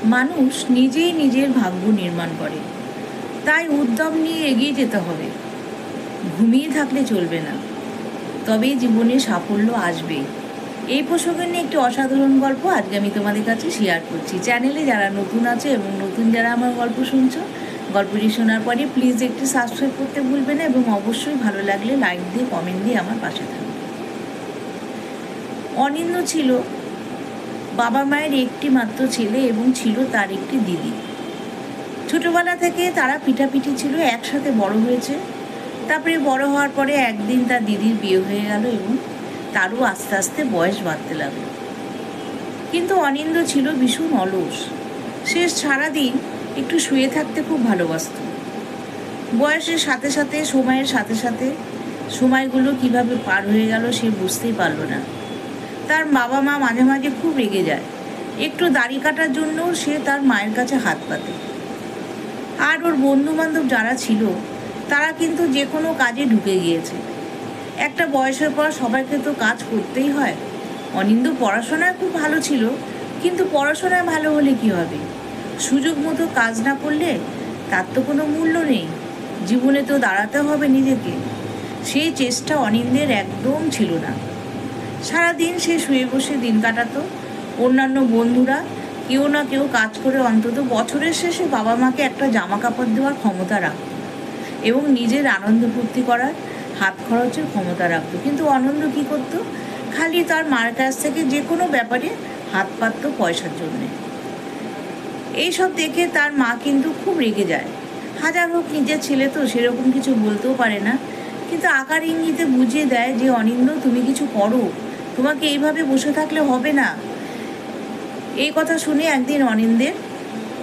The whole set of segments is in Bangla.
মানুষ নিজেই নিজের ভাগ্য নির্মাণ করে, তাই উদ্যম নিয়ে এগিয়ে যেতে হবে। ঘুমিয়ে থাকলে চলবে না, তবেই জীবনে সাফল্য আসবে। এই প্রসঙ্গে নিয়ে একটি অসাধারণ গল্প আজকে আমি তোমাদের কাছে শেয়ার করছি। চ্যানেলে যারা নতুন আছে এবং নতুন যারা আমার গল্প শুনছো, গল্পটি শোনার পরে প্লিজ একটি সাবস্ক্রাইব করতে ভুলবে না এবং অবশ্যই ভালো লাগলে লাইক দিয়ে কমেন্ট দিয়ে আমার পাশে থাকবে। অনিন্দ ছিল বাবা মায়ের একটি মাত্র ছেলে এবং ছিল তার একটি দিদি। ছোটবেলা থেকে তারা পিঠাপিঠি ছিল, একসাথে বড় হয়েছে। তারপরে বড় হওয়ার পরে একদিন তার দিদির বিয়ে হয়ে গেল এবং তারও আস্তে আস্তে বয়স বাড়তে লাগলো। কিন্তু অনিন্দ ছিল ভীষণ অলস। সে সারাদিন একটু শুয়ে থাকতে খুব ভালোবাসত। বয়সের সাথে সাথে, সময়ের সাথে সাথে সময়গুলো কিভাবে পার হয়ে গেল সে বুঝতেই পারলো না। তার বাবা মা মাঝে মাঝে খুব রেগে যায়। একটু দাড়ি কাটার জন্য সে তার মায়ের কাছে হাত পাতে। আর ওর বন্ধু বান্ধব যারা ছিল তারা কিন্তু যে কোনো কাজে ঢুকে গিয়েছে। একটা বয়সের পর সবাইকে তো কাজ করতেই হয়। অনিন্দ পড়াশোনায় খুব ভালো ছিল, কিন্তু পড়াশোনায় ভালো হলে কি হবে? সুযোগ মতো কাজ না করলে তার তো কোনো মূল্য নেই। জীবনে তো দাঁড়াতে হবে নিজেকে। সেই চেষ্টা অনিন্দের একদম ছিল না। সারাদিন সে শুয়ে বসে দিন কাটাতো। অন্যান্য বন্ধুরা কেউ না কেউ কাজ করে অন্তত বছরের শেষে বাবা মাকে একটা জামা কাপড় দেওয়ার ক্ষমতা রাখত এবং নিজের আনন্দ ফুর্তি করার হাত খরচের ক্ষমতা রাখতো। কিন্তু আনন্দ কী করতো? খালি তার মার কাছ থেকে যে কোনো ব্যাপারে হাত পাততো পয়সার জন্যে। এইসব দেখে তার মা কিন্তু খুব রেগে যায়। হাজার হোক নিজের ছেলে তো, সেরকম কিছু বলতেও পারে না, কিন্তু আকার ইঙ্গিতে বুঝিয়ে দেয় যে অনিন্দ, তুমি কিছু করো, তোমাকে এইভাবে বসে থাকলে হবে না। এই কথা শুনে একদিন অনিন্দের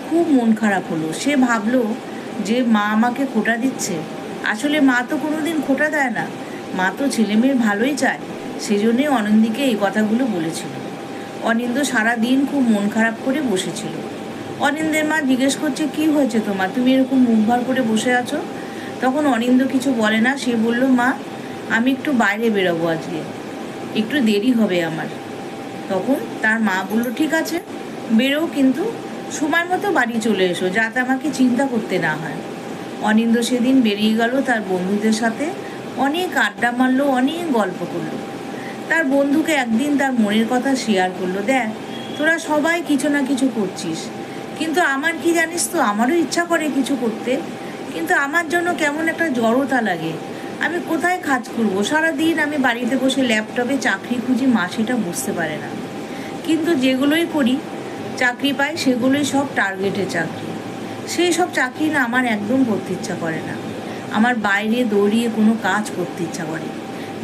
খুব মন খারাপ হলো। সে ভাবলো যে মা আমাকে খোঁটা দিচ্ছে। আসলে মা তো কোনোদিন খোঁটা দেয় না, মা তো ছেলেমেয়ের ভালোই চায়। সেজন্যই অনিন্দিকে এই কথাগুলো বলেছিল। অনিন্দ সারাদিন খুব মন খারাপ করে বসেছিল। অনিন্দের মা জিজ্ঞেস করছে, কি হয়েছে তোমার, তুমি এরকম মুখ ভার করে বসে আছো? তখন অনিন্দ কিছু বলে না। সে বলল, মা আমি একটু বাইরে বেরোবো, আজকে একটু দেরি হবে আমার। তখন তার মা বলল, ঠিক আছে বেরো, কিন্তু সময় মতো বাড়ি চলে এসো, যাতে আমাকে চিন্তা করতে না হয়। অনিন্দ সেদিন বেরিয়ে গেল তার বন্ধুদের সাথে। অনেক আড্ডা মারলো, অনেক গল্প করলো। তার বন্ধুকে একদিন তার মনের কথা শেয়ার করলো, দেখ তোরা সবাই কিছু না কিছু করছিস, কিন্তু আমার কি জানিস তো, আমারও ইচ্ছা করে কিছু করতে, কিন্তু আমার জন্য কেমন একটা জড়তা লাগে। আমি কোথায় কাজ করব? সারাদিন আমি বাড়িতে বসে ল্যাপটপে চাকরি খুঁজি, মা সেটা বুঝতে পারে না। কিন্তু যেগুলোই করি চাকরি পাই, সেগুলোই সব টার্গেটের চাকরি। সেই সব চাকরি না আমার একদম করতে ইচ্ছা করে না। আমার বাইরে দৌড়িয়ে কোনো কাজ করতে ইচ্ছা করে।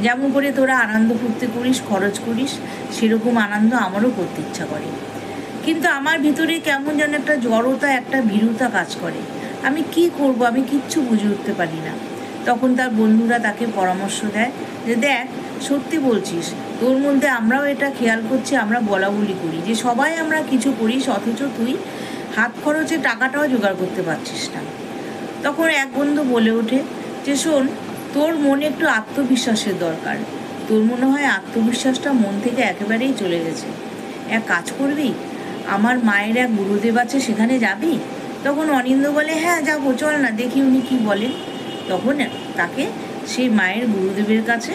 যেমন করে তোরা আনন্দ ফুর্তি করিস, খরচ করিস, সেরকম আনন্দ আমারও করতে ইচ্ছা করে। কিন্তু আমার ভিতরে কেমন যেন একটা জড়তা, একটা ভীরুতা কাজ করে। আমি কি করব, আমি কিচ্ছু বুঝে উঠতে পারি না। তখন তার বন্ধুরা তাকে পরামর্শ দেয় যে, দেখ সত্যি বলছিস, তোর মধ্যে আমরাও এটা খেয়াল করছি, আমরা বলা বলি করি যে সবাই আমরা কিছু করিস, অথচ তুই হাত খরচে টাকাটাও জোগাড় করতে পারছিস না। তখন এক বন্ধু বলে ওঠে যে, শোন, তোর মনে একটু আত্মবিশ্বাসের দরকার। তোর মনে হয় আত্মবিশ্বাসটা মন থেকে একেবারেই চলে গেছে। এক কাজ করবি, আমার মায়ের এক গুরুদেব আছে, সেখানে যাবি? তখন অনিন্দ বলে, হ্যাঁ যাবো, চল না দেখি উনি কী বলেন। তখন তাকে সেই মায়ের গুরুদেবের কাছে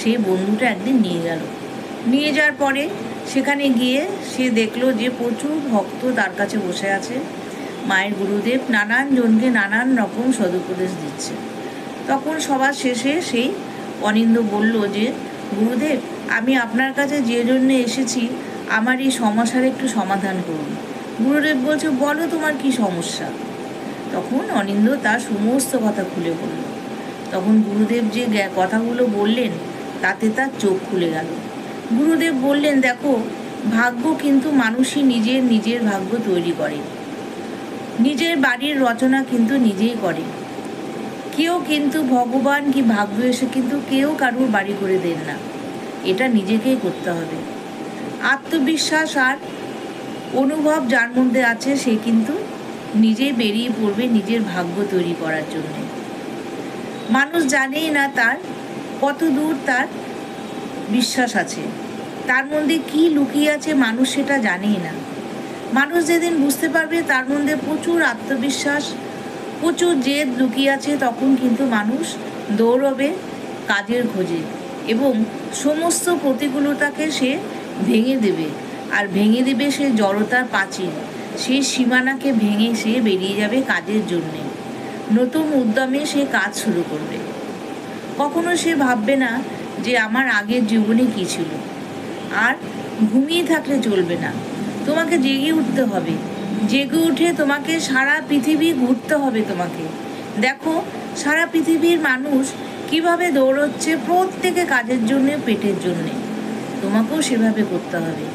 সেই বন্ধুটা একদিন নিয়ে গেল। নিয়ে যাওয়ার পরে সেখানে গিয়ে সে দেখলো যে প্রচুর ভক্ত তার কাছে বসে আছে। মায়ের গুরুদেব নানান জনকে নানান রকম সদুপদেশ দিচ্ছে। তখন সবার শেষে সেই অনিন্দ বলল যে, গুরুদেব আমি আপনার কাছে যে জন্য এসেছি, আমার এই সমস্যার একটু সমাধান করুন। গুরুদেব বলছে, বলো তোমার কি সমস্যা? তখন অনিন্দ তার সমস্ত কথা খুলে বলল। তখন গুরুদেব যে কথাগুলো বললেন তাতে তার চোখ খুলে গেল। গুরুদেব বললেন, দেখো, ভাগ্য কিন্তু মানুষই নিজের নিজের ভাগ্য তৈরি করে। নিজের বাড়ির রচনা কিন্তু নিজেই করে। কেউ কিন্তু ভগবান কি ভাগ্য এসে কিন্তু কেউ কারুর বাড়ি করে দেন না। এটা নিজেকেই করতে হবে। আত্মবিশ্বাস আর অনুভব যার মধ্যে আছে সে কিন্তু নিজেই বেরিয়ে পড়বে নিজের ভাগ্য তৈরি করার জন্যে। মানুষ জানেই না তার কত দূর তার বিশ্বাস আছে, তার মধ্যে কি লুকিয়ে আছে মানুষ সেটা জানেই না। মানুষ যেদিন বুঝতে পারবে তার মধ্যে প্রচুর আত্মবিশ্বাস, প্রচুর জেদ লুকিয়ে আছে, তখন কিন্তু মানুষ দৌড়বে কাজের খোঁজে এবং সমস্ত প্রতিকূলতাকে সে ভেঙে দেবে। আর ভেঙে দেবে সে জড়তার প্রাচীর, সেই সীমানাকে ভেঙে সে বেরিয়ে যাবে কাজের জন্যে। নতুন উদ্যমে সে কাজ শুরু করবে। কখনো সে ভাববে না যে আমার আগের জীবনে কী ছিল। আর ঘুমিয়ে থাকলে চলবে না, তোমাকে জেগে উঠতে হবে। জেগে উঠে তোমাকে সারা পৃথিবী ঘুরতে হবে। তোমাকে দেখো সারা পৃথিবীর মানুষ কিভাবে দৌড়চ্ছে, প্রত্যেকে কাজের জন্যে, পেটের জন্যে। তোমাকেও সেভাবে করতে হবে।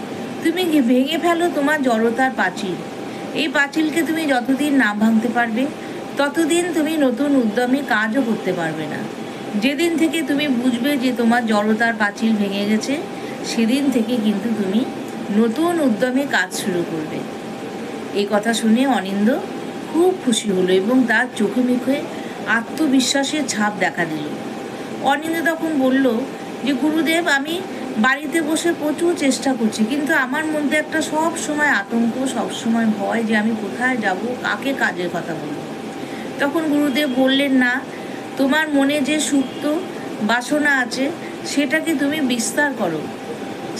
তুমি ভেঙে ফেলো তোমার জড়তার পাঁচিল। এই পাঁচিলকে তুমি যতদিন না ভাঙতে পারবে ততদিন তুমি নতুন উদ্যমে কাজও করতে পারবে না। যেদিন থেকে তুমি বুঝবে যে তোমার জড়তার পাঁচিল ভেঙে গেছে, সেদিন থেকে কিন্তু তুমি নতুন উদ্যমে কাজ শুরু করবে। এই কথা শুনে অনিন্দ খুব খুশি হলো এবং তার চোখে মুখে আত্মবিশ্বাসের ছাপ দেখা দিল। অনিন্দ তখন বলল যে গুরুদেব, আমি বাড়িতে বসে প্রচুর চেষ্টা করছি, কিন্তু আমার মধ্যে একটা সব সময় আতঙ্ক, সব সময় ভয় যে আমি কোথায় যাব, কাকে কাজের কথা বলবো। তখন গুরুদেব বললেন, না, তোমার মনে যে সুপ্ত বাসনা আছে সেটাকে তুমি বিস্তার করো,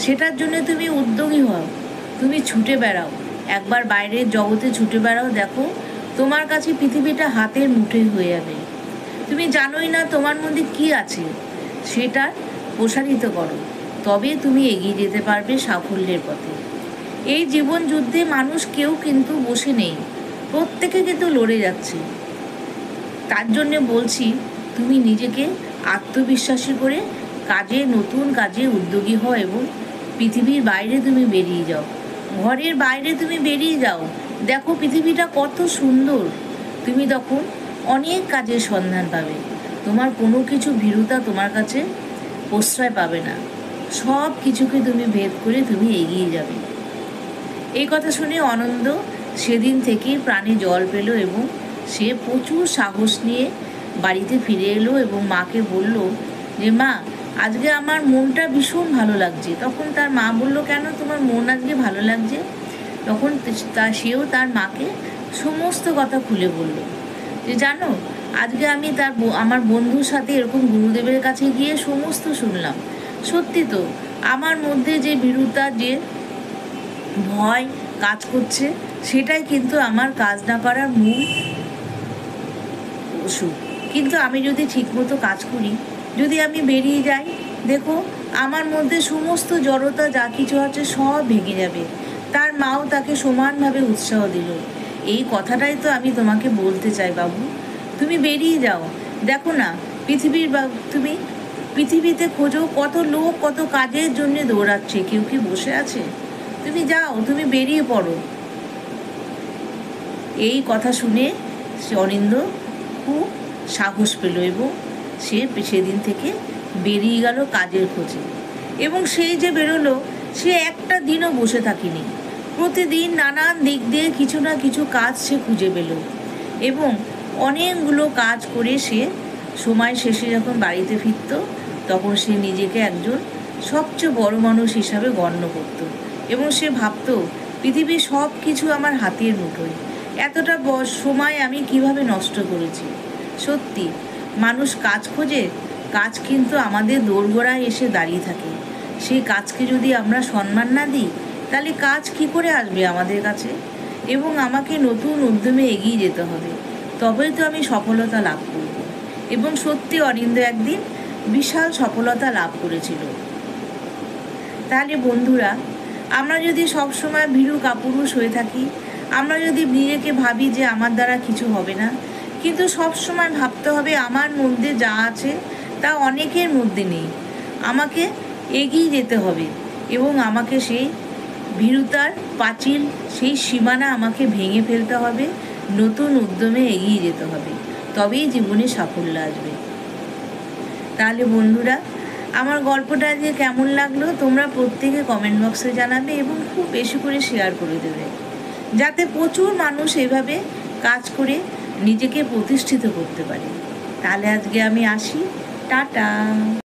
সেটার জন্য তুমি উদ্যোগী হও, তুমি ছুটে বেড়াও, একবার বাইরের জগতে ছুটে বেড়াও। দেখো তোমার কাছে পৃথিবীটা হাতের মুঠোয় হয়ে যাবে। তুমি জানোই না তোমার মধ্যে কি আছে, সেটা প্রসারিত করো, তবে তুমি এগিয়ে যেতে পারবে সাফল্যের পথে। এই জীবন যুদ্ধে মানুষ কেউ কিন্তু বসে নেই, প্রত্যেকে কিন্তু লড়ে যাচ্ছে। তার জন্যে বলছি, তুমি নিজেকে আত্মবিশ্বাসী করে নতুন কাজে উদ্যোগী হও এবং পৃথিবীর বাইরে তুমি বেরিয়ে যাও, ঘরের বাইরে তুমি বেরিয়ে যাও। দেখো পৃথিবীটা কত সুন্দর। তুমি তখন অনেক কাজের সন্ধান পাবে। তোমার কোনো কিছু ভীরুতা তোমার কাছে প্রশ্রয় পাবে না। সব কিছুকে তুমি ভেদ করে তুমি এগিয়ে যাবে। এই কথা শুনে আনন্দ সেদিন থেকেই প্রাণে জল পেল এবং সে প্রচুর সাহস নিয়ে বাড়িতে ফিরে এলো এবং মাকে বলল যে মা, আজকে আমার মনটা ভীষণ ভালো লাগছে। তখন তার মা বলল, কেন তোমার মন আজকে ভালো লাগছে? তখন সেও তার মাকে সমস্ত কথা খুলে বলল যে জানো, আজকে আমি আমার বন্ধুর সাথে এরকম গুরুদেবের কাছে গিয়ে সমস্ত শুনলাম। সত্যি তো, আমার মধ্যে যে ভীরুতা, যে ভয় কাজ করছে, সেটাই কিন্তু আমার কাজ না করার মূল ওষুধ। কিন্তু আমি যদি ঠিকমতো কাজ করি, যদি আমি বেরিয়ে যাই, দেখো আমার মধ্যে সমস্ত জড়তা যা কিছু আছে সব ভেঙে যাবে। তার মাও তাকে সমানভাবে উৎসাহ দিল। এই কথাটাই তো আমি তোমাকে বলতে চাই বাবু, তুমি বেরিয়ে যাও। দেখো না তুমি পৃথিবীতে খোঁজো, কত লোক কত কাজের জন্য দৌড়াচ্ছে, কেউ কি বসে আছে? তুমি যাও, তুমি বেরিয়ে পড়ো। এই কথা শুনে অনিন্দ খুব সাহস পেল এবং সে সেদিন থেকে বেরিয়ে গেল কাজের খোঁজে। এবং সেই যে বেরোলো, সে একটা দিনও বসে থাকেনি। প্রতিদিন নানান দিক দিয়ে কিছু না কিছু কাজ সে খুঁজে পেল এবং অনেকগুলো কাজ করে সে সময় শেষে যখন বাড়িতে ফিরত, তখন সে নিজেকে একজন সবচেয়ে বড় মানুষ হিসাবে গণ্য করত এবং সে ভাবত, পৃথিবীর সব কিছু আমার হাতের মুঠোয়, এতটা সময় আমি কিভাবে নষ্ট করেছি। সত্যি, মানুষ কাজ খোঁজে, কাজ কিন্তু আমাদের দোরগোড়ায় এসে দাঁড়িয়ে থাকে। সেই কাজকে যদি আমরা সম্মান না দিই, তাহলে কাজ কি করে আসবে আমাদের কাছে? এবং আমাকে নতুন উদ্যমে এগিয়ে যেতে হবে, তবেই তো আমি সফলতা লাভ করব। এবং সত্যি অনিন্দ একদিন বিশাল সফলতা লাভ করেছিল। তাহলে বন্ধুরা, আমরা যদি সবসময় ভীরু কাপুরুষ হয়ে থাকি, আমরা যদি নিজেকে ভাবি যে আমার দ্বারা কিছু হবে না, কিন্তু সব সময় ভাবতে হবে আমার মধ্যে যা আছে তা অনেকের মধ্যে নেই। আমাকে এগিয়ে যেতে হবে এবং আমাকে সেই ভীরুতার পাঁচিল, সেই সীমানা আমাকে ভেঙে ফেলতে হবে, নতুন উদ্যমে এগিয়ে যেতে হবে, তবেই জীবনে সাফল্য আসবে। তাহলে বন্ধুরা, আমার গল্পটা আজকে কেমন লাগলো তোমরা প্রত্যেকে কমেন্ট বক্সে জানাবে এবং খুব বেশি করে শেয়ার করে দেবে, যাতে প্রচুর মানুষ এভাবে কাজ করে নিজেকে প্রতিষ্ঠিত করতে পারে। তাহলে আজকে আমি আসি, টাটা।